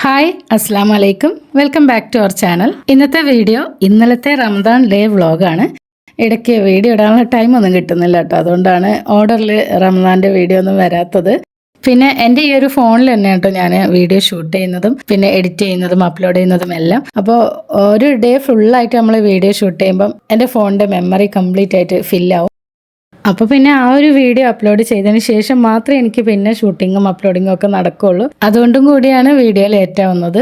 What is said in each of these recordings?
Hi അസ്സാം വലൈക്കും welcome back to our channel. ഇന്നത്തെ വീഡിയോ ഇന്നലത്തെ റമദാൻ ഡേ വ്ളോഗാണ്. ഇടയ്ക്ക് വീഡിയോ ഇടാനുള്ള ടൈമൊന്നും കിട്ടുന്നില്ല കേട്ടോ, അതുകൊണ്ടാണ് ഓർഡറിൽ റമദാൻ്റെ വീഡിയോ ഒന്നും വരാത്തത്. പിന്നെ എൻ്റെ ഈ ഒരു ഫോണിൽ തന്നെ കേട്ടോ ഞാൻ വീഡിയോ ഷൂട്ട് ചെയ്യുന്നതും പിന്നെ എഡിറ്റ് ചെയ്യുന്നതും അപ്ലോഡ് ചെയ്യുന്നതും എല്ലാം. അപ്പോൾ ഒരു ഡേ ഫുള്ളായിട്ട് നമ്മൾ വീഡിയോ ഷൂട്ട് ചെയ്യുമ്പം എൻ്റെ ഫോണിൻ്റെ മെമ്മറി കംപ്ലീറ്റ് ആയിട്ട് ഫില്ലാവും. അപ്പോൾ പിന്നെ ആ ഒരു വീഡിയോ അപ്ലോഡ് ചെയ്തതിന് ശേഷം മാത്രമേ എനിക്ക് പിന്നെ ഷൂട്ടിങ്ങും അപ്ലോഡിങ്ങും ഒക്കെ നടക്കുകയുള്ളൂ. അതുകൊണ്ടും കൂടിയാണ് വീഡിയോ ലേറ്റ് ആവുന്നത്.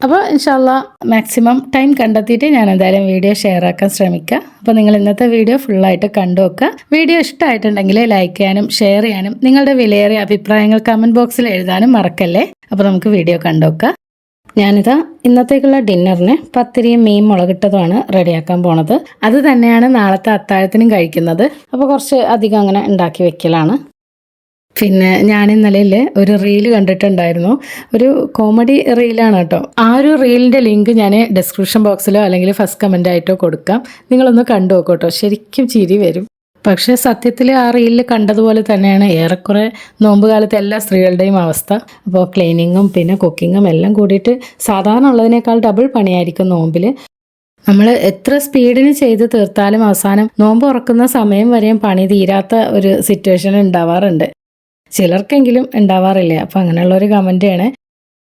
അപ്പോൾ ഇൻഷാല്ലാ മാക്സിമം ടൈം കണ്ടെത്തിയിട്ട് ഞാൻ എന്തായാലും വീഡിയോ ഷെയർ ആക്കാൻ ശ്രമിക്കാം. അപ്പോൾ നിങ്ങൾ ഇന്നത്തെ വീഡിയോ ഫുള്ളായിട്ട് കണ്ടു നോക്കുക. വീഡിയോ ഇഷ്ടമായിട്ടുണ്ടെങ്കിൽ ലൈക്ക് ചെയ്യാനും ഷെയർ ചെയ്യാനും നിങ്ങളുടെ വിലയേറിയ അഭിപ്രായങ്ങൾ കമൻറ്റ് ബോക്സിൽ എഴുതാനും മറക്കല്ലേ. അപ്പോൾ നമുക്ക് വീഡിയോ കണ്ടു നോക്കാം. ഞാനിതാ ഇന്നത്തേക്കുള്ള ഡിന്നറിന് പത്തിരിയും മീൻ മുളകിട്ടതുമാണ് റെഡിയാക്കാൻ പോണത്. അത് തന്നെയാണ് നാളത്തെ അത്താഴത്തിനും കഴിക്കുന്നത്. അപ്പോൾ കുറച്ച് അധികം അങ്ങനെ ഉണ്ടാക്കി വെക്കലാണ്. പിന്നെ ഞാൻ ഇന്നലെ ഒരു റീല് കണ്ടിട്ടുണ്ടായിരുന്നു, ഒരു കോമഡി റീലാണ് കേട്ടോ. ആ ഒരു റീലിൻ്റെ ലിങ്ക് ഞാൻ ഡിസ്ക്രിപ്ഷൻ ബോക്സിലോ അല്ലെങ്കിൽ ഫസ്റ്റ് കമൻ്റ് ആയിട്ടോ കൊടുക്കാം. നിങ്ങളൊന്ന് കണ്ടു നോക്കട്ടോ, ശരിക്കും ചിരി വരും. പക്ഷേ സത്യത്തിൽ ആ റീലിൽ കണ്ടതുപോലെ തന്നെയാണ് ഏറെക്കുറെ നോമ്പ് കാലത്തെ എല്ലാ സ്ത്രീകളുടെയും അവസ്ഥ. അപ്പോൾ ക്ലീനിങ്ങും പിന്നെ കുക്കിങ്ങും എല്ലാം കൂടിയിട്ട് സാധാരണ ഉള്ളതിനേക്കാൾ ഡബിൾ പണിയായിരിക്കും നോമ്പിൽ. നമ്മൾ എത്ര സ്പീഡിന് ചെയ്ത് തീർത്താലും അവസാനം നോമ്പ് ഉറക്കുന്ന സമയം വരെയും പണി തീരാത്ത ഒരു സിറ്റുവേഷൻ ഉണ്ടാവാറുണ്ട്. ചിലർക്കെങ്കിലും ഉണ്ടാവാറില്ല. അപ്പോൾ അങ്ങനെയുള്ളൊരു കമൻ്റാണ്.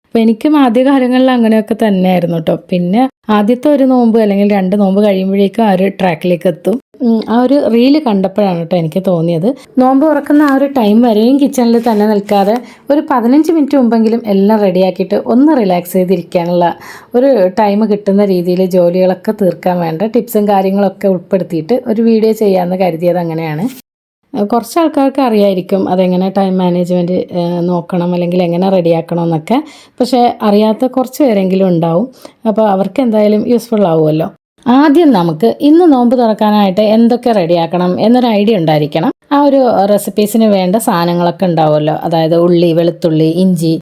അപ്പോൾ എനിക്കും ആദ്യകാലങ്ങളിൽ അങ്ങനെയൊക്കെ തന്നെയായിരുന്നു കേട്ടോ. പിന്നെ ആദ്യത്തെ ഒരു നോമ്പ് അല്ലെങ്കിൽ 2 നോമ്പ് കഴിയുമ്പോഴേക്കും ആ ഒരു ട്രാക്കിലേക്ക് എത്തും. ആ ഒരു റീല് കണ്ടപ്പോഴാണ് കേട്ടോ എനിക്ക് തോന്നിയത്, നോമ്പ് തുറക്കുന്ന ആ ഒരു ടൈം വരെയും കിച്ചണിൽ തന്നെ നിൽക്കാതെ ഒരു 15 മിനിറ്റ് മുമ്പെങ്കിലും എല്ലാം റെഡിയാക്കിയിട്ട് ഒന്ന് റിലാക്സ് ചെയ്തിരിക്കാനുള്ള ഒരു ടൈം കിട്ടുന്ന രീതിയിൽ ജോലികളൊക്കെ തീർക്കാൻ വേണ്ട ടിപ്സും കാര്യങ്ങളൊക്കെ ഉൾപ്പെടുത്തിയിട്ട് ഒരു വീഡിയോ ചെയ്യാമെന്ന് കരുതിയത് അങ്ങനെയാണ്. കുറച്ച് ആൾക്കാർക്ക് അറിയായിരിക്കും അതെങ്ങനെ ടൈം മാനേജ്മെൻറ്റ് നോക്കണം അല്ലെങ്കിൽ എങ്ങനെ റെഡിയാക്കണം എന്നൊക്കെ. പക്ഷേ അറിയാത്ത കുറച്ച് പേരെങ്കിലും ഉണ്ടാവും. അപ്പോൾ അവർക്ക് എന്തായാലും യൂസ്ഫുൾ ആവുമല്ലോ. ആദ്യം നമുക്ക് ഇന്ന് നോമ്പ് തുറക്കാനായിട്ട് എന്തൊക്കെ റെഡിയാക്കണം എന്നൊരു ഐഡിയ ഉണ്ടായിരിക്കണം. ആ ഒരു റെസിപ്പീസിന് വേണ്ട സാധനങ്ങളൊക്കെ ഉണ്ടാവുമല്ലോ. അതായത് ഉള്ളി, വെളുത്തുള്ളി, ഇഞ്ചി,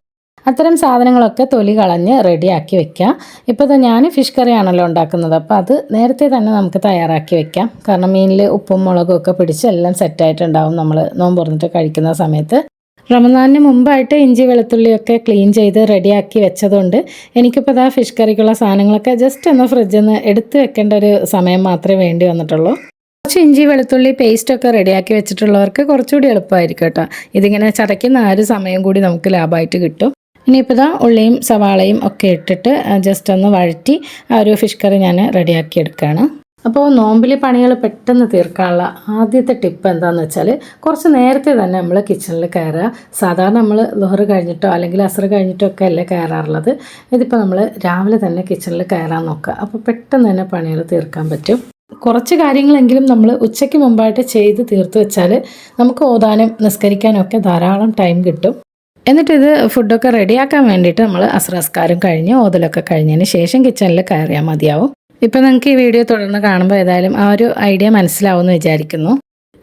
അത്തരം സാധനങ്ങളൊക്കെ തൊലി കളഞ്ഞ് റെഡിയാക്കി വെക്കാം. ഇപ്പോൾ ഞാൻ ഫിഷ് കറി ആണല്ലോ ഉണ്ടാക്കുന്നത്, അപ്പോൾ അത് നേരത്തെ തന്നെ നമുക്ക് തയ്യാറാക്കി വെക്കാം. കാരണം മീനിൽ ഉപ്പും മുളകും ഒക്കെ പിടിച്ച് എല്ലാം സെറ്റായിട്ടുണ്ടാവും നമ്മൾ നോമ്പ് തുറന്നിട്ട് കഴിക്കുന്ന സമയത്ത്. റമദാനിന് മുമ്പായിട്ട് ഇഞ്ചി വെളുത്തുള്ളിയൊക്കെ ക്ലീൻ ചെയ്ത് റെഡിയാക്കി വെച്ചതുകൊണ്ട് എനിക്കിപ്പോൾ ഇതാ ഫിഷ് കറിക്കുള്ള സാധനങ്ങളൊക്കെ ജസ്റ്റ് ഒന്ന് ഫ്രിഡ്ജിൽ നിന്ന് എടുത്ത് വെക്കേണ്ട ഒരു സമയം മാത്രമേ വേണ്ടി വന്നിട്ടുള്ളൂ. കുറച്ച് ഇഞ്ചി വെളുത്തുള്ളി പേസ്റ്റൊക്കെ റെഡിയാക്കി വെച്ചിട്ടുള്ളവർക്ക് കുറച്ചുകൂടി എളുപ്പമായിരിക്കും കേട്ടോ. ഇതിങ്ങനെ ചതയ്ക്കുന്ന ആ ഒരു സമയം കൂടി നമുക്ക് ലാഭമായിട്ട് കിട്ടും. ഇനിയിപ്പോൾ ഇതാ ഉള്ളിയും സവാളയും ഒക്കെ ഇട്ടിട്ട് ജസ്റ്റ് ഒന്ന് വഴറ്റി ആ ഒരു ഫിഷ് കറി ഞാൻ റെഡിയാക്കി എടുക്കുകയാണ്. അപ്പോൾ നോമ്പിലെ പണികൾ പെട്ടെന്ന് തീർക്കാനുള്ള ആദ്യത്തെ ടിപ്പ് എന്താണെന്ന് വെച്ചാൽ കുറച്ച് നേരത്തെ തന്നെ നമ്മൾ കിച്ചണിൽ കയറുക. സാധാരണ നമ്മൾ ളുഹർ കഴിഞ്ഞിട്ടോ അല്ലെങ്കിൽ അസർ കഴിഞ്ഞിട്ടോ ഒക്കെ അല്ലേ കയറാറുള്ളത്. ഇതിപ്പോൾ നമ്മൾ രാവിലെ തന്നെ കിച്ചണിൽ കയറാൻ നോക്കുക. അപ്പോൾ പെട്ടെന്ന് തന്നെ പണികൾ തീർക്കാൻ പറ്റും. കുറച്ച് കാര്യങ്ങളെങ്കിലും നമ്മൾ ഉച്ചയ്ക്ക് മുമ്പായിട്ട് ചെയ്ത് തീർത്ത് വെച്ചാൽ നമുക്ക് ഓതാനും നിസ്കരിക്കാനും ഒക്കെ ധാരാളം ടൈം കിട്ടും. എന്നിട്ട് ഇത് ഫുഡൊക്കെ റെഡിയാക്കാൻ വേണ്ടിയിട്ട് നമ്മൾ അസ്രസ്കാരം കഴിഞ്ഞ് ഓതലൊക്കെ കഴിഞ്ഞതിന് ശേഷം കിച്ചണിൽ കയറിയാൽ മതിയാവും. ഇപ്പോൾ നിങ്ങൾക്ക് ഈ വീഡിയോ തുടർന്ന് കാണുമ്പോൾ ഏതായാലും ആ ഒരു ഐഡിയ മനസ്സിലാവുമെന്ന് വിചാരിക്കുന്നു.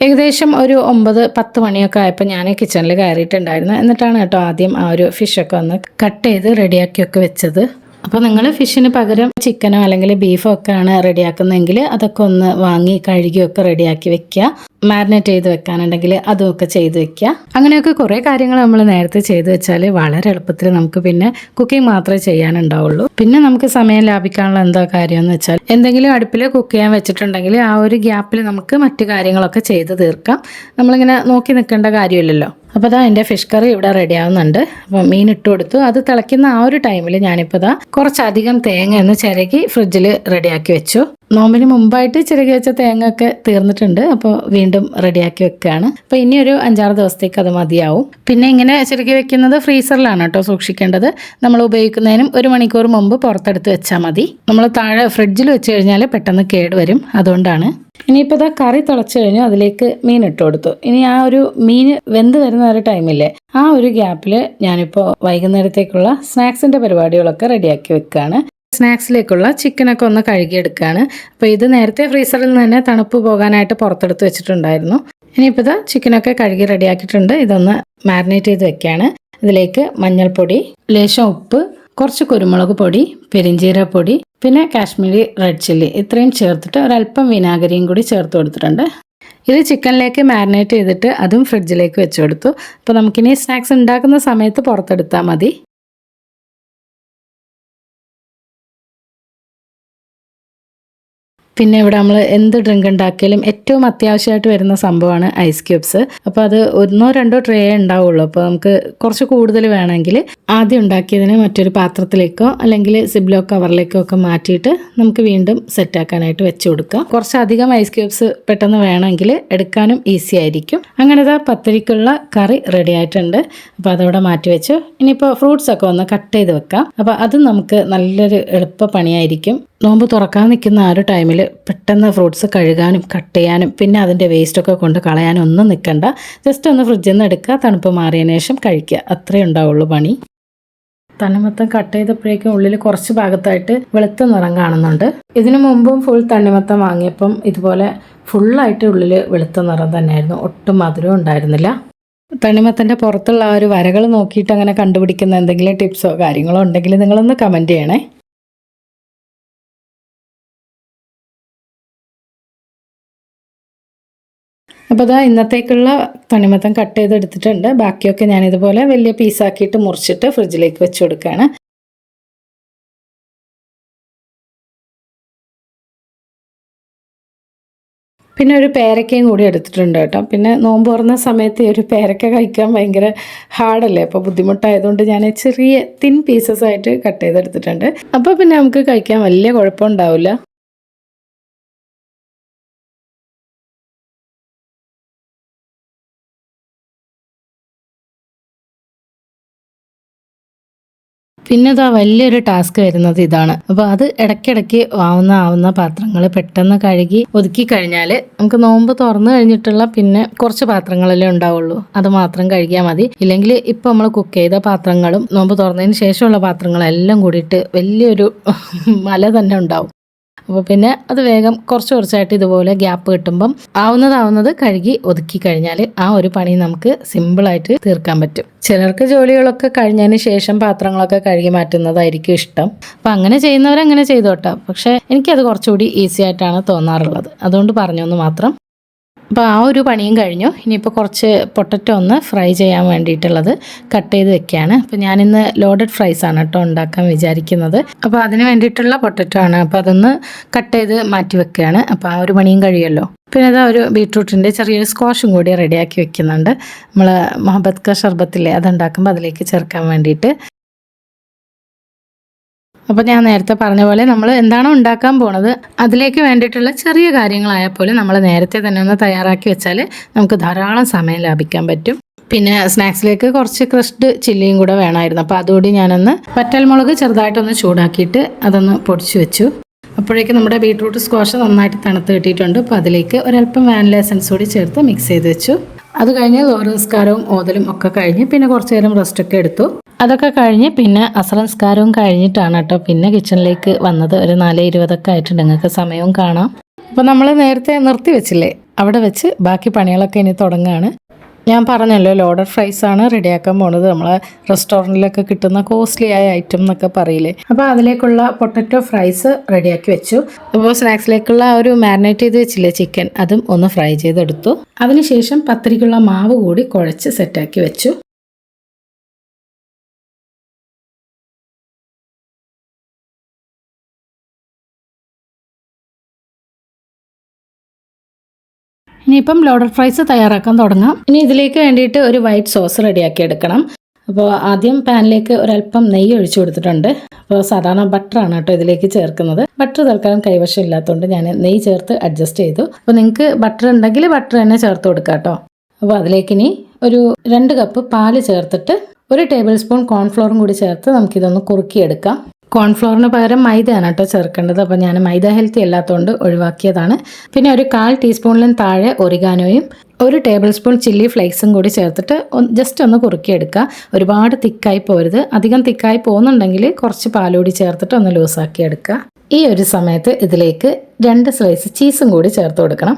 ഏകദേശം ഒരു 9-10 മണിയൊക്കെ ആയപ്പോൾ ഞാൻ കിച്ചണിൽ കയറിയിട്ടുണ്ടായിരുന്നു. എന്നിട്ടാണ് കേട്ടോ ആദ്യം ആ ഒരു ഫിഷൊക്കെ ഒന്ന് കട്ട് ചെയ്ത് റെഡിയാക്കിയൊക്കെ വെച്ചത്. അപ്പോൾ നിങ്ങൾ ഫിഷിന് പകരം ചിക്കനോ അല്ലെങ്കിൽ ബീഫോ ഒക്കെ ആണ് റെഡിയാക്കുന്നതെങ്കിൽ അതൊക്കെ ഒന്ന് വാങ്ങി കഴുകിയൊക്കെ റെഡിയാക്കി വെക്കുക. മാരിനേറ്റ് ചെയ്ത് വെക്കാനുണ്ടെങ്കിൽ അതുമൊക്കെ ചെയ്ത് വെക്കുക. അങ്ങനെയൊക്കെ കുറേ കാര്യങ്ങൾ നമ്മൾ നേരത്തെ ചെയ്ത് വെച്ചാൽ വളരെ എളുപ്പത്തിൽ നമുക്ക് പിന്നെ കുക്കിംഗ് മാത്രമേ ചെയ്യാനുണ്ടാവുള്ളൂ. പിന്നെ നമുക്ക് സമയം ലാഭിക്കാനുള്ള എന്താ കാര്യം എന്ന് വെച്ചാൽ എന്തെങ്കിലും അടുപ്പിൽ കുക്ക് ചെയ്യാൻ വെച്ചിട്ടുണ്ടെങ്കിൽ ആ ഒരു ഗ്യാപ്പിൽ നമുക്ക് മറ്റു കാര്യങ്ങളൊക്കെ ചെയ്ത് തീർക്കാം. നമ്മളിങ്ങനെ നോക്കി നിൽക്കേണ്ട കാര്യമില്ലല്ലോ. അപ്പോൾ ഇതാ എൻ്റെ ഫിഷ് കറി ഇവിടെ റെഡി ആവുന്നുണ്ട്. അപ്പോൾ മീൻ ഇട്ട് കൊടുത്തു. അത് തിളയ്ക്കുന്ന ആ ഒരു ടൈമിൽ ഞാനിപ്പോൾ ഇതാ കുറച്ചധികം തേങ്ങ ഒന്ന് ചിരകി ഫ്രിഡ്ജിൽ റെഡിയാക്കി വെച്ചു. നോമ്പിന് മുമ്പായിട്ട് ചിരകി വെച്ച തേങ്ങ ഒക്കെ തീർന്നിട്ടുണ്ട്. അപ്പോൾ വീണ്ടും റെഡിയാക്കി വെക്കുകയാണ്. അപ്പോൾ ഇനി ഒരു 5-6 ദിവസത്തേക്ക് അത് മതിയാവും. പിന്നെ ഇങ്ങനെ ചിരകി വെക്കുന്നത് ഫ്രീസറിലാണ് കേട്ടോ സൂക്ഷിക്കേണ്ടത്. നമ്മൾ ഉപയോഗിക്കുന്നതിനും 1 മണിക്കൂർ മുമ്പ് പുറത്തെടുത്ത് വെച്ചാൽ മതി. നമ്മൾ താഴെ ഫ്രിഡ്ജിൽ വെച്ച് കഴിഞ്ഞാൽ പെട്ടെന്ന് കേടുവരും, അതുകൊണ്ടാണ്. ഇനിയിപ്പോൾ ഇതാ കറി തിളച്ച് കഴിഞ്ഞു, അതിലേക്ക് മീൻ ഇട്ട് കൊടുത്തു. ഇനി ആ ഒരു മീൻ വെന്ത് വരുന്ന ഒരു ടൈമില്ലേ, ആ ഒരു ഗ്യാപ്പിൽ ഞാനിപ്പോൾ വൈകുന്നേരത്തേക്കുള്ള സ്നാക്സിൻ്റെ പരിപാടികളൊക്കെ റെഡിയാക്കി വെക്കുകയാണ്. സ്നാക്സിലേക്കുള്ള ചിക്കനൊക്കെ ഒന്ന് കഴുകിയെടുക്കുകയാണ്. അപ്പോൾ ഇത് നേരത്തെ ഫ്രീസറിൽ നിന്ന് തന്നെ തണുപ്പ് പോകാനായിട്ട് പുറത്തെടുത്ത് വെച്ചിട്ടുണ്ടായിരുന്നു. ഇനിയിപ്പോൾ ഇതാ ചിക്കനൊക്കെ കഴുകി റെഡിയാക്കിയിട്ടുണ്ട്. ഇതൊന്ന് മാരിനേറ്റ് ചെയ്ത് വെക്കുകയാണ്. ഇതിലേക്ക് മഞ്ഞൾപ്പൊടി, ലേശം ഉപ്പ്, കുറച്ച് കുരുമുളക് പൊടി, പെരിഞ്ജീരകപ്പൊടി, പിന്നെ കാശ്മീരി റെഡ് ചില്ലി ഇത്രയും ചേർത്തിട്ട് ഒരല്പം വിനാഗിരിയും കൂടി ചേർത്ത് കൊടുത്തിട്ടുണ്ട്. ഇത് ചിക്കനിലേക്ക് മാരിനേറ്റ് ചെയ്തിട്ട് അതും ഫ്രിഡ്ജിലേക്ക് വെച്ച് കൊടുത്തു. അപ്പോൾ നമുക്കിനി സ്നാക്സ് ഉണ്ടാക്കുന്ന സമയത്ത് പുറത്തെടുത്താൽ മതി. പിന്നെ ഇവിടെ നമ്മൾ എന്ത് ഡ്രിങ്ക് ഉണ്ടാക്കിയാലും ഏറ്റവും അത്യാവശ്യമായിട്ട് വരുന്ന സംഭവമാണ് ഐസ് ക്യൂബ്സ്. അപ്പോൾ അത് ഒന്നോ രണ്ടോ ട്രേ ഉണ്ടാവുള്ളൂ. അപ്പോൾ നമുക്ക് കുറച്ച് കൂടുതൽ വേണമെങ്കിൽ ആദ്യം ഉണ്ടാക്കിയതിന് മറ്റൊരു പാത്രത്തിലേക്കോ അല്ലെങ്കിൽ സിബ്ലോ കവറിലേക്കോ ഒക്കെ മാറ്റിയിട്ട് നമുക്ക് വീണ്ടും സെറ്റാക്കാനായിട്ട് വെച്ച് കൊടുക്കാം. കുറച്ചധികം ഐസ് ക്യൂബ്സ് പെട്ടെന്ന് വേണമെങ്കിൽ എടുക്കാനും ഈസി ആയിരിക്കും. അങ്ങനെ പത്തിരിക്കുള്ള കറി റെഡി ആയിട്ടുണ്ട്. അപ്പോൾ അതവിടെ മാറ്റി വെച്ചു. ഇനിയിപ്പോൾ ഫ്രൂട്ട്സ് ഒക്കെ ഒന്ന് കട്ട് ചെയ്ത് വെക്കാം. അപ്പോൾ അത് നമുക്ക് നല്ലൊരു എളുപ്പ പണിയായിരിക്കും. നോമ്പ് തുറക്കാൻ നിൽക്കുന്ന ആ ഒരു ടൈമിൽ പെട്ടെന്ന് ഫ്രൂട്ട്സ് കഴുകാനും കട്ട് ചെയ്യാനും പിന്നെ അതിൻ്റെ വേസ്റ്റൊക്കെ കൊണ്ട് കളയാനും ഒന്നും നിൽക്കണ്ട. ജസ്റ്റ് ഒന്ന് ഫ്രിഡ്ജിൽ നിന്ന് എടുക്കുക, തണുപ്പ് മാറിയതിന് ശേഷം കഴിക്കുക. അത്രയേ ഉണ്ടാവുള്ളൂ പണി. തണ്ണിമത്തം കട്ട് ചെയ്തപ്പോഴേക്കും ഉള്ളിൽ കുറച്ച് ഭാഗത്തായിട്ട് വെളുത്ത നിറം കാണുന്നുണ്ട്. ഇതിനു മുമ്പും ഫുൾ തണ്ണിമത്തം വാങ്ങിയപ്പം ഇതുപോലെ ഫുള്ളായിട്ട് ഉള്ളിൽ വെളുത്ത നിറം തന്നെയായിരുന്നു. ഒട്ടും മധുരവും ഉണ്ടായിരുന്നില്ല. തണ്ണിമത്തൻ്റെ പുറത്തുള്ള ആ ഒരു വരകൾ നോക്കിയിട്ട് അങ്ങനെ കണ്ടുപിടിക്കുന്ന എന്തെങ്കിലും ടിപ്സോ കാര്യങ്ങളോ ഉണ്ടെങ്കിൽ നിങ്ങളൊന്ന് കമൻറ്റ് ചെയ്യണേ. അപ്പോൾ ഇതാ ഇന്നത്തേക്കുള്ള തണ്ണിമത്തം കട്ട് ചെയ്തെടുത്തിട്ടുണ്ട്. ബാക്കിയൊക്കെ ഞാനിതുപോലെ വലിയ പീസാക്കിയിട്ട് മുറിച്ചിട്ട് ഫ്രിഡ്ജിലേക്ക് വെച്ച് കൊടുക്കുകയാണ്. പിന്നെ ഒരു പേരക്കയും കൂടി എടുത്തിട്ടുണ്ട് കേട്ടോ. പിന്നെ നോമ്പ് തുറന്ന സമയത്ത് ഒരു പേരക്ക കഴിക്കാൻ ഭയങ്കര ഹാർഡല്ലേ, അപ്പോൾ ബുദ്ധിമുട്ടായതുകൊണ്ട് ഞാൻ ചെറിയ തിൻ പീസസ് ആയിട്ട് കട്ട് ചെയ്തെടുത്തിട്ടുണ്ട്. അപ്പോൾ പിന്നെ നമുക്ക് കഴിക്കാൻ വലിയ കുഴപ്പമുണ്ടാവില്ല. പിന്നെ ഇതാ വലിയൊരു ടാസ്ക് വരുന്നത് ഇതാണ്. അപ്പോൾ അത് ഇടയ്ക്കിടയ്ക്ക് ആവുന്ന പാത്രങ്ങൾ പെട്ടെന്ന് കഴുകി ഒതുക്കി കഴിഞ്ഞാൽ നമുക്ക് നോമ്പ് തുറന്നു കഴിഞ്ഞിട്ടുള്ള പിന്നെ കുറച്ച് പാത്രങ്ങളല്ലേ ഉണ്ടാവുള്ളൂ, അത് മാത്രം കഴുകിയാൽ മതി. ഇല്ലെങ്കിൽ ഇപ്പോൾ നമ്മൾ കുക്ക് ചെയ്ത പാത്രങ്ങളും നോമ്പ് തുറന്നതിന് ശേഷമുള്ള പാത്രങ്ങളും എല്ലാം കൂടിയിട്ട് വലിയൊരു മല തന്നെ ഉണ്ടാവും. അപ്പോൾ പിന്നെ അത് വേഗം കുറച്ചായിട്ട് ഇതുപോലെ ഗ്യാപ്പ് കിട്ടുമ്പം ആവുന്നത് കഴുകി ഒതുക്കി കഴിഞ്ഞാൽ ആ ഒരു പണി നമുക്ക് സിമ്പിളായിട്ട് തീർക്കാൻ പറ്റും. ചിലർക്ക് ജോലികളൊക്കെ കഴിഞ്ഞതിന് ശേഷം പാത്രങ്ങളൊക്കെ കഴുകി മാറ്റുന്നതായിരിക്കും ഇഷ്ടം. അപ്പം അങ്ങനെ ചെയ്യുന്നവരങ്ങനെ ചെയ്തോട്ടെ. പക്ഷേ എനിക്കത് കുറച്ചുകൂടി ഈസി ആയിട്ടാണ് തോന്നാറുള്ളത്. അതുകൊണ്ട് പറഞ്ഞൊന്ന് മാത്രം. അപ്പോൾ ആ ഒരു പണിയും കഴിഞ്ഞു. ഇനിയിപ്പോൾ കുറച്ച് പൊട്ടറ്റോ ഒന്ന് ഫ്രൈ ചെയ്യാൻ വേണ്ടിയിട്ടുള്ളത് കട്ട് ചെയ്ത് വെക്കുകയാണ്. അപ്പോൾ ഞാനിന്ന് ലോഡഡ് ഫ്രൈസ് ആണ് കേട്ടോ ഉണ്ടാക്കാൻ വിചാരിക്കുന്നത്. അപ്പോൾ അതിന് വേണ്ടിയിട്ടുള്ള പൊട്ടറ്റോ ആണ്. അപ്പോൾ അതൊന്ന് കട്ട് ചെയ്ത് മാറ്റി വെക്കുകയാണ്. അപ്പോൾ ആ ഒരു പണിയും കഴിയുമല്ലോ. പിന്നെ അതാ ഒരു ബീട്രൂട്ടിൻ്റെ ചെറിയൊരു സ്ക്വാഷും കൂടി റെഡിയാക്കി വെക്കുന്നുണ്ട്. നമ്മൾ മൊഹബത്ത് ക ഷർബത്തില്ലേ അതുണ്ടാക്കുമ്പോൾ അതിലേക്ക് ചേർക്കാൻ വേണ്ടിയിട്ട്. അപ്പോൾ ഞാൻ നേരത്തെ പറഞ്ഞ പോലെ നമ്മൾ എന്താണോ ഉണ്ടാക്കാൻ പോണത് അതിലേക്ക് വേണ്ടിയിട്ടുള്ള ചെറിയ കാര്യങ്ങളായപ്പോൾ നമ്മൾ നേരത്തെ തന്നെ ഒന്ന് തയ്യാറാക്കി വെച്ചാൽ നമുക്ക് ധാരാളം സമയം ലാഭിക്കാൻ പറ്റും. പിന്നെ സ്നാക്സിലേക്ക് കുറച്ച് ക്രഷ്ഡ് ചില്ലിയും കൂടെ വേണമായിരുന്നു. അപ്പോൾ അതുകൂടി ഞാനൊന്ന് വറ്റൽമുളക് ചെറുതായിട്ടൊന്ന് ചൂടാക്കിയിട്ട് അതൊന്ന് പൊടിച്ചു വെച്ചു. അപ്പോഴേക്കും നമ്മുടെ ബീട്രൂട്ട് സ്ക്വാഷ് നന്നായിട്ട് തണുത്ത് കിട്ടിയിട്ടുണ്ട്. അപ്പോൾ അതിലേക്ക് ഒരല്പം വാനില എസൻസ് കൂടി ചേർത്ത് മിക്സ് ചെയ്ത് വെച്ചു. അത് കഴിഞ്ഞ് നിസ്കാരവും ഓതലും ഒക്കെ കഴിഞ്ഞ് പിന്നെ കുറച്ച് നേരം റെസ്റ്റൊക്കെ എടുത്തു. അതൊക്കെ കഴിഞ്ഞ് പിന്നെ അസ്ർ നിസ്കാരവും കഴിഞ്ഞിട്ടാണ് കേട്ടോ പിന്നെ കിച്ചണിലേക്ക് വന്നത്. ഒരു 4:20 ആയിട്ടുണ്ട്. നിങ്ങൾക്ക് സമയവും കാണാം. അപ്പോൾ നമ്മൾ നേരത്തെ നിർത്തി വെച്ചില്ലേ, അവിടെ വെച്ച് ബാക്കി പണികളൊക്കെ ഇനി തുടങ്ങുകയാണ്. ഞാൻ പറഞ്ഞല്ലോ ലോഡഡ് ഫ്രൈസ് ആണ് റെഡിയാക്കാൻ പോണത്. നമ്മളെ റെസ്റ്റോറൻറ്റിലൊക്കെ കിട്ടുന്ന കോസ്റ്റ്ലി ആയ ഐറ്റം എന്നൊക്കെ പറയില്ലേ. അപ്പോൾ അതിലേക്കുള്ള പൊട്ടറ്റോ ഫ്രൈസ് റെഡിയാക്കി വെച്ചു. അപ്പോൾ സ്നാക്സിലേക്കുള്ള ഒരു മാരിനേറ്റ് ചെയ്ത് വെച്ചില്ലേ ചിക്കൻ, അതും ഒന്ന് ഫ്രൈ ചെയ്തെടുത്തു. അതിനുശേഷം പത്തിരിക്കുള്ള മാവ് കൂടി കുഴച്ച് സെറ്റാക്കി വെച്ചു. ഇനിയിപ്പം ലോഡഡ് ഫ്രൈസ് തയ്യാറാക്കാൻ തുടങ്ങാം. ഇനി ഇതിലേക്ക് വേണ്ടിയിട്ട് ഒരു വൈറ്റ് സോസ് റെഡിയാക്കി എടുക്കണം. അപ്പോൾ ആദ്യം പാനിലേക്ക് ഒരല്പം നെയ്യ് ഒഴിച്ചു കൊടുത്തിട്ടുണ്ട്. അപ്പോൾ സാധാരണ ബട്ടറാണ് കേട്ടോ ഇതിലേക്ക് ചേർക്കുന്നത്. ബട്ടർ തൽക്കാലം കൈവശം ഇല്ലാത്തതുകൊണ്ട് ഞാൻ നെയ്യ് ചേർത്ത് അഡ്ജസ്റ്റ് ചെയ്തു. അപ്പോൾ നിങ്ങൾക്ക് ബട്ടർ ഉണ്ടെങ്കിൽ ബട്ടർ തന്നെ ചേർത്ത് കൊടുക്കാം കേട്ടോ. അപ്പോൾ അതിലേക്ക് ഇനി ഒരു 2 കപ്പ് പാല് ചേർത്തിട്ട് 1 ടേബിൾ സ്പൂൺ കോൺഫ്ലോറും കൂടി ചേർത്ത് നമുക്കിതൊന്ന് കുറുക്കിയെടുക്കാം. കോൺഫ്ലോറിന് പകരം മൈദയാണ് കേട്ടോ ചേർക്കേണ്ടത്. അപ്പോൾ ഞാൻ മൈദ ഹെൽത്തി അല്ലാത്തതുകൊണ്ട് ഒഴിവാക്കിയതാണ്. പിന്നെ ഒരു 1/4 ടീസ്പൂണിലും താഴെ ഒറിഗാനോയും 1 ടേബിൾ സ്പൂൺ ചില്ലി ഫ്ലേക്സും കൂടി ചേർത്തിട്ട് ജസ്റ്റ് ഒന്ന് കുറുക്കിയെടുക്കുക. ഒരുപാട് തിക്കായി പോരുത്. അധികം തിക്കായി പോകുന്നുണ്ടെങ്കിൽ കുറച്ച് പാലുകൂടി ചേർത്തിട്ട് ഒന്ന് ലൂസാക്കി എടുക്കുക. ഈ ഒരു സമയത്ത് ഇതിലേക്ക് 2 സ്ലൈസ് ചീസും കൂടി ചേർത്ത് കൊടുക്കണം.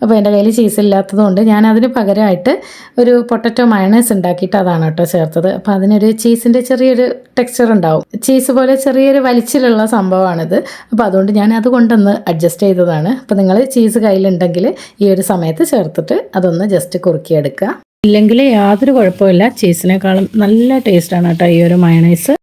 അപ്പോൾ എൻ്റെ കയ്യിൽ ചീസ് ഇല്ലാത്തതുകൊണ്ട് ഞാൻ അതിന് പകരമായിട്ട് ഒരു പൊട്ടറ്റോ മയണൈസ് ഉണ്ടാക്കിയിട്ട് അതാണ് കേട്ടോ ചേർത്തത്. അപ്പോൾ അതിനൊരു ചീസിൻ്റെ ചെറിയൊരു ടെക്സ്ചർ ഉണ്ടാവും. ചീസ് പോലെ ചെറിയൊരു വലിച്ചിലുള്ള സംഭവമാണിത്. അപ്പോൾ അതുകൊണ്ട് ഞാൻ അതുകൊണ്ടൊന്ന് അഡ്ജസ്റ്റ് ചെയ്തതാണ്. അപ്പോൾ നിങ്ങൾ ചീസ് കയ്യിലുണ്ടെങ്കിൽ ഈ ഒരു സമയത്ത് ചേർത്തിട്ട് അതൊന്ന് ജസ്റ്റ് കുറുക്കിയെടുക്കുക. ഇല്ലെങ്കിൽ യാതൊരു കുഴപ്പമില്ല. ചീസിനേക്കാളും നല്ല ടേസ്റ്റാണ് കേട്ടോ ഈ ഒരു മയണൈസ്.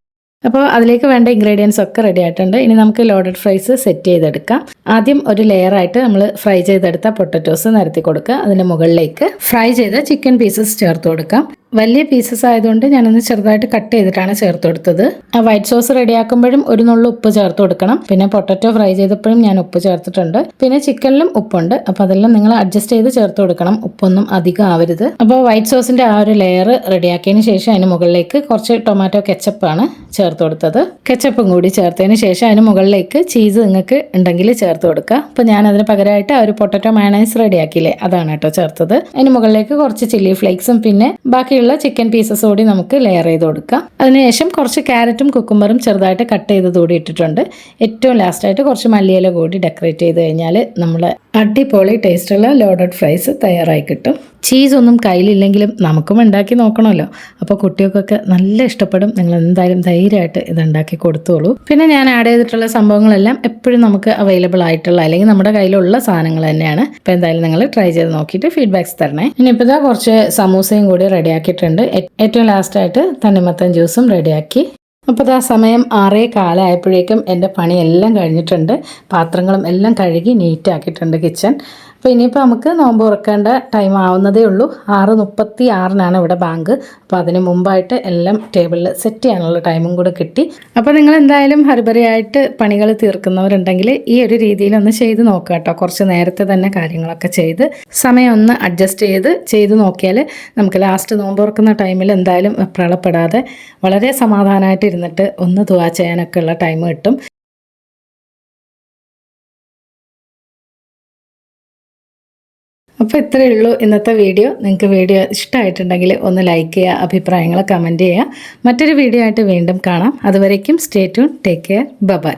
അപ്പോൾ അതിലേക്ക് വേണ്ട ഇൻഗ്രീഡിയൻസ് ഒക്കെ റെഡി ആയിട്ടുണ്ട്. ഇനി നമുക്ക് ലോഡഡ് ഫ്രൈസ് സെറ്റ് ചെയ്തെടുക്കാം. ആദ്യം ഒരു ലെയറായിട്ട് നമ്മൾ ഫ്രൈ ചെയ്തെടുത്ത പൊട്ടറ്റോസ് നിരത്തി കൊടുക്കുക. അതിൻ്റെ മുകളിലേക്ക് ഫ്രൈ ചെയ്ത ചിക്കൻ പീസസ് ചേർത്ത് കൊടുക്കാം. വലിയ പീസസ് ആയതുകൊണ്ട് ഞാനൊന്ന് ചെറുതായിട്ട് കട്ട് ചെയ്തിട്ടാണ് ചേർത്ത് കൊടുത്തത്. ആ വൈറ്റ് സോസ് റെഡിയാക്കുമ്പോഴും ഒരു നുള്ളു ഉപ്പ് ചേർത്ത് കൊടുക്കണം. പിന്നെ പൊട്ടറ്റോ ഫ്രൈ ചെയ്തപ്പോഴും ഞാൻ ഉപ്പ് ചേർത്തിട്ടുണ്ട്. പിന്നെ ചിക്കനിലും ഉപ്പുണ്ട്. അപ്പോൾ അതെല്ലാം നിങ്ങൾ അഡ്ജസ്റ്റ് ചെയ്ത് ചേർത്ത് കൊടുക്കണം. ഉപ്പൊന്നും അധികം ആവരുത്. അപ്പോൾ വൈറ്റ് സോസിൻ്റെ ആ ഒരു ലെയർ റെഡിയാക്കിയതിന് ശേഷം അതിന് മുകളിലേക്ക് കുറച്ച് ടൊമാറ്റോ കെച്ചപ്പാണ് ചേർത്ത് കൊടുത്തത്. കെച്ചപ്പും കൂടി ചേർത്തതിന് ശേഷം അതിന് മുകളിലേക്ക് ചീസ് നിങ്ങൾക്ക് ഉണ്ടെങ്കിൽ ചേർത്ത് കൊടുക്കുക. അപ്പോൾ ഞാൻ അതിന് പകരമായിട്ട് ആ ഒരു പൊട്ടറ്റോ മയണൈസ് റെഡിയാക്കിയില്ലേ, അതാണ് കേട്ടോ ചേർത്തത്. അതിന് മുകളിലേക്ക് കുറച്ച് ചില്ലി ഫ്ലേക്സും പിന്നെ ബാക്കിയുള്ള ചിക്കൻ പീസസ് കൂടി നമുക്ക് ലെയർ ചെയ്ത് കൊടുക്കാം. അതിനുശേഷം കുറച്ച് ക്യാരറ്റും കുക്കുംബറും ചെറുതായിട്ട് കട്ട് ചെയ്ത് കൂടി ഇട്ടിട്ടുണ്ട്. ഏറ്റവും ലാസ്റ്റായിട്ട് കുറച്ച് മല്ലിയില കൂടി ഡെക്കറേറ്റ് ചെയ്ത് കഴിഞ്ഞാൽ നമ്മൾ അടിപൊളി ടേസ്റ്റുള്ള ലോഡഡ് ഫ്രൈസ് തയ്യാറായി കിട്ടും. ചീസ് ഒന്നും കയ്യിലില്ലെങ്കിലും നമുക്കും ഉണ്ടാക്കി നോക്കണമല്ലോ. അപ്പോൾ കുട്ടികൾക്കൊക്കെ നല്ല ഇഷ്ടപ്പെടും. നിങ്ങൾ എന്തായാലും ധൈര്യമായിട്ട് ഇത് ഉണ്ടാക്കി കൊടുത്തോളൂ. പിന്നെ ഞാൻ ആഡ് ചെയ്തിട്ടുള്ള സംഭവങ്ങളെല്ലാം എപ്പോഴും നമുക്ക് അവൈലബിൾ ആയിട്ടുള്ള അല്ലെങ്കിൽ നമ്മുടെ കയ്യിലുള്ള സാധനങ്ങൾ തന്നെയാണ്. അപ്പോൾ എന്തായാലും നിങ്ങൾ ട്രൈ ചെയ്ത് നോക്കിയിട്ട് ഫീഡ്ബാക്ക്സ് തരണേ. ഇനിയിപ്പോൾ ഇതാ കുറച്ച് സമൂസയും കൂടി റെഡിയാക്കിയിട്ടുണ്ട്. ഏറ്റവും ലാസ്റ്റായിട്ട് തണ്ണിമത്തൻ ജ്യൂസും റെഡിയാക്കി. അപ്പോൾ ആ സമയം 6:15 ആയപ്പോഴേക്കും എൻ്റെ പണിയെല്ലാം കഴിഞ്ഞിട്ടുണ്ട്. പാത്രങ്ങളും എല്ലാം കഴുകി നീറ്റാക്കിയിട്ടുണ്ട് കിച്ചൺ. അപ്പോൾ ഇനിയിപ്പോൾ നമുക്ക് നോമ്പ് തുറക്കേണ്ട ടൈം ആവുന്നതേ ഉള്ളൂ. 6:36 ഇവിടെ ബാങ്ക്. അപ്പോൾ അതിന് മുമ്പായിട്ട് എല്ലാം ടേബിളിൽ സെറ്റ് ചെയ്യാനുള്ള ടൈമും കൂടെ കിട്ടി. അപ്പോൾ നിങ്ങൾ എന്തായാലും ഹരിബറിയായിട്ട് പണികൾ തീർക്കുന്നവരുണ്ടെങ്കിൽ ഈ ഒരു രീതിയിലൊന്ന് ചെയ്ത് നോക്കുക കേട്ടോ. കുറച്ച് നേരത്തെ തന്നെ കാര്യങ്ങളൊക്കെ ചെയ്ത് സമയം ഒന്ന് അഡ്ജസ്റ്റ് ചെയ്ത് നോക്കിയാൽ നമുക്ക് ലാസ്റ്റ് നോമ്പ് തുറക്കുന്ന ടൈമിൽ എന്തായാലും വെപ്രാളപ്പെടാതെ വളരെ സമാധാനമായിട്ട് ഇരുന്നിട്ട് ഒന്ന് ദുആ ചെയ്യാനൊക്കെ ഉള്ള ടൈം കിട്ടും. അപ്പോൾ ഇത്രയേ ഉള്ളൂ ഇന്നത്തെ വീഡിയോ. നിങ്ങൾക്ക് വീഡിയോ ഇഷ്ടമായിട്ടുണ്ടെങ്കിൽ ഒന്ന് ലൈക്ക് ചെയ്യുക, അഭിപ്രായങ്ങൾ കമൻറ്റ് ചെയ്യുക. മറ്റൊരു വീഡിയോ ആയിട്ട് വീണ്ടും കാണാം. അതുവരേക്കും stay tune, take care, by.